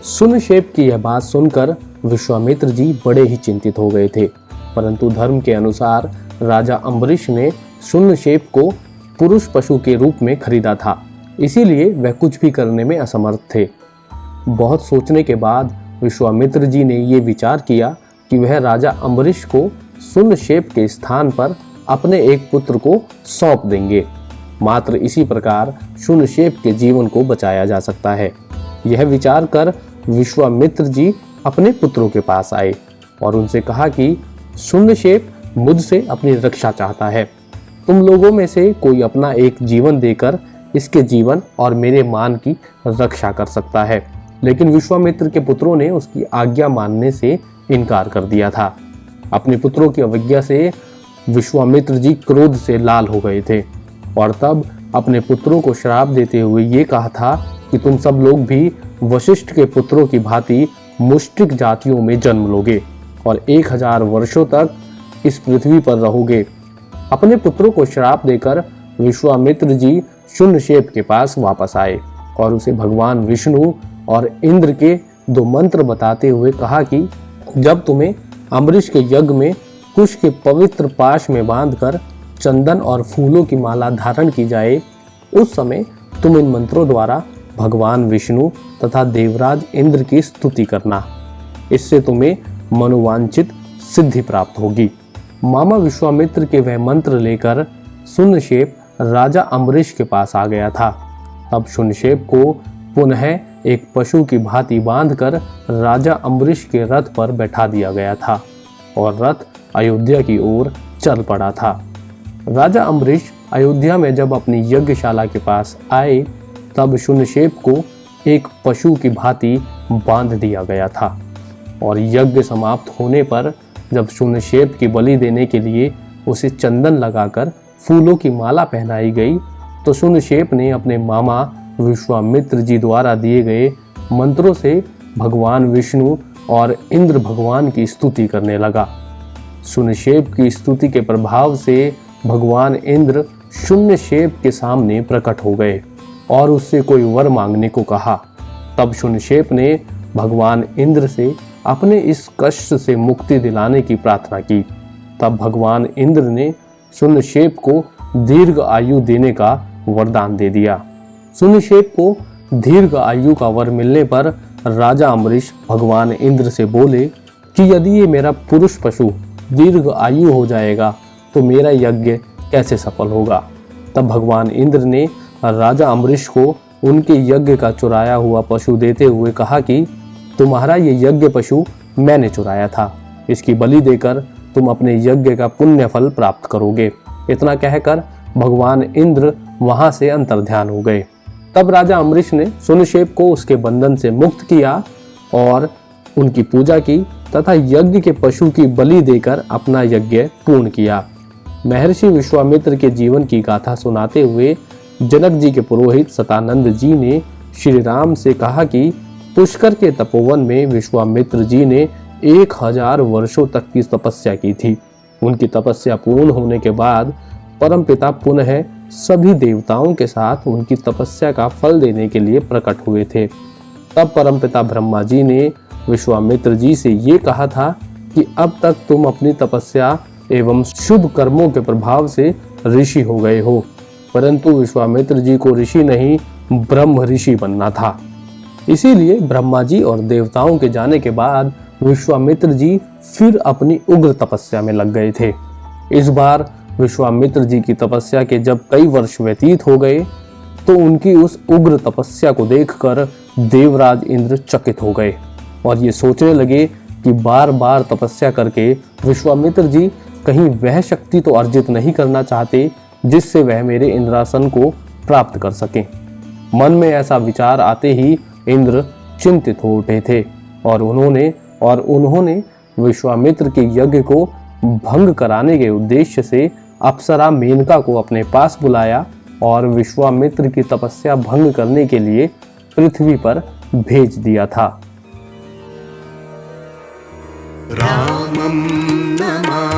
सुनशेप की यह बात सुनकर विश्वामित्र जी बड़े ही चिंतित हो गए थे, परंतु धर्म के अनुसार राजा अम्बरीश ने सुनशेप को पुरुष पशु के रूप में खरीदा था, इसीलिए वह कुछ भी करने में असमर्थ थे। बहुत सोचने के बाद विश्वामित्र जी ने ये विचार किया कि वह राजा अम्बरीश को सुनशेप के स्थान पर अपने एक पुत्र को सौंप देंगे। मात्र इसी प्रकार सुनशेप के जीवन को बचाया जा सकता है। यह विचार कर विश्वामित्र जी अपने पुत्रों के पास आए और उनसे कहा कि सुनशेप मुझसे अपनी रक्षा चाहता है। तुम लोगों में से कोई अपना एक जीवन देकर इसके जीवन और मेरे मान की रक्षा कर सकता है। लेकिन विश्वामित्र के पुत्रों ने उसकी आज्ञा मानने से इनकार कर दिया था। अपने पुत्रों की अवज्ञा से विश्वामित्र जी क्रोध से लाल हो गए थे और तब अपने पुत्रों को श्राप देते हुए ये कहा था कि तुम सब लोग भी वशिष्ठ के पुत्रों की भांति मुष्टिक जातियों में जन्म लोगे और 1000 वर्षों तक इस पृथ्वी पर रहोगे। अपने पुत्रों को श्राप देकर विश्वामित्र जी सुनशेप के पास वापस आए और उसे भगवान विष्णु और इंद्र के 2 मंत्र बताते हुए कहा कि जब तुम्हें अम्बरीश के यज्ञ में कुश के पवित्र पाश में बांधकर चंदन और फूलों की माला धारण की जाए, उस समय तुम इन मंत्रों द्वारा भगवान विष्णु तथा देवराज इंद्र की स्तुति करना। इससे तुम्हें मनोवांछित सिद्धि प्राप्त होगी। मामा विश्वामित्र के वह मंत्र लेकर सुनशेप राजा अम्बरीश के पास आ गया था। तब सुनशेप को पुनः एक पशु की भांति बांधकर राजा अम्बरीश के रथ पर बैठा दिया गया था और रथ अयोध्या की ओर चल पड़ा था। राजा अम्बरीश अयोध्या में जब अपनी यज्ञशाला के पास आए तब सुनशेप को एक पशु की भांति बांध दिया गया था और यज्ञ समाप्त होने पर जब सुनशेप की बलि देने के लिए उसे चंदन लगाकर फूलों की माला पहनाई गई तो सुनशेप ने अपने मामा विश्वामित्र जी द्वारा दिए गए मंत्रों से भगवान विष्णु और इंद्र भगवान की स्तुति करने लगा। सुनशेप की स्तुति के प्रभाव से भगवान इंद्र सुनशेप के सामने प्रकट हो गए और उससे कोई वर मांगने को कहा। तब सुनशेप ने भगवान इंद्र से अपने इस कष्ट से मुक्ति दिलाने की प्रार्थना की। तब भगवान इंद्र ने सुनशेप को दीर्घ आयु देने का वरदान दे दिया। सुनशेप को दीर्घ आयु का वर मिलने पर राजा अम्बरीश भगवान इंद्र से बोले कि यदि ये मेरा पुरुष पशु दीर्घ आयु हो जाएगा तो मेरा यज्ञ कैसे सफल होगा। तब भगवान इंद्र ने राजा अम्बरीश को उनके यज्ञ का चुराया हुआ पशु देते हुए कहा कि तुम्हारा ये यज्ञ पशु मैंने चुराया था, इसकी बलि देकर तुम अपने यज्ञ का पुण्य फल प्राप्त करोगे। इतना कहकर भगवान इंद्र वहां से अंतर्ध्यान हो गए। तब राजा अम्बरीश ने सुनशेप को उसके बंधन से मुक्त किया और उनकी पूजा की तथा यज्ञ के पशु की बलि देकर अपना यज्ञ पूर्ण किया। महर्षि विश्वामित्र के जीवन की गाथा सुनाते हुए जनक जी के पुरोहित सतानंद जी ने श्री राम से कहा कि पुष्कर के तपोवन में विश्वामित्र जी ने 1000 वर्षों तक की तपस्या की थी। उनकी तपस्या पूर्ण होने के बाद परमपिता पुनः सभी देवताओं के साथ उनकी तपस्या का फल देने के लिए प्रकट हुए थे। तब परमपिता ब्रह्मा जी ने विश्वामित्र जी से ये कहा था कि अब तक तुम अपनी तपस्या एवं शुभ कर्मों के प्रभाव से ऋषि हो गए हो, परंतु विश्वामित्र जी को ऋषि नहीं ब्रह्म ऋषि बनना था। इसीलिए ब्रह्मा जी और देवताओं के जाने के बाद विश्वामित्र जी फिर अपनी उग्र तपस्या में लग गए थे। इस बार विश्वामित्र जी की तपस्या के जब कई वर्ष व्यतीत हो गए तो उनकी उस उग्र तपस्या को देखकर देवराज इंद्र चकित हो गए और ये सोचने लगे कि बार बार तपस्या करके विश्वामित्र जी कहीं वह शक्ति तो अर्जित नहीं करना चाहते जिससे वह मेरे इंद्रासन को प्राप्त कर सकें। मन में ऐसा विचार आते ही इंद्र चिंतित हो उठे थे और उन्होंने विश्वामित्र के यज्ञ को भंग कराने के उद्देश्य से अप्सरा मेनका को अपने पास बुलाया और विश्वामित्र की तपस्या भंग करने के लिए पृथ्वी पर भेज दिया था। रामं नमामि।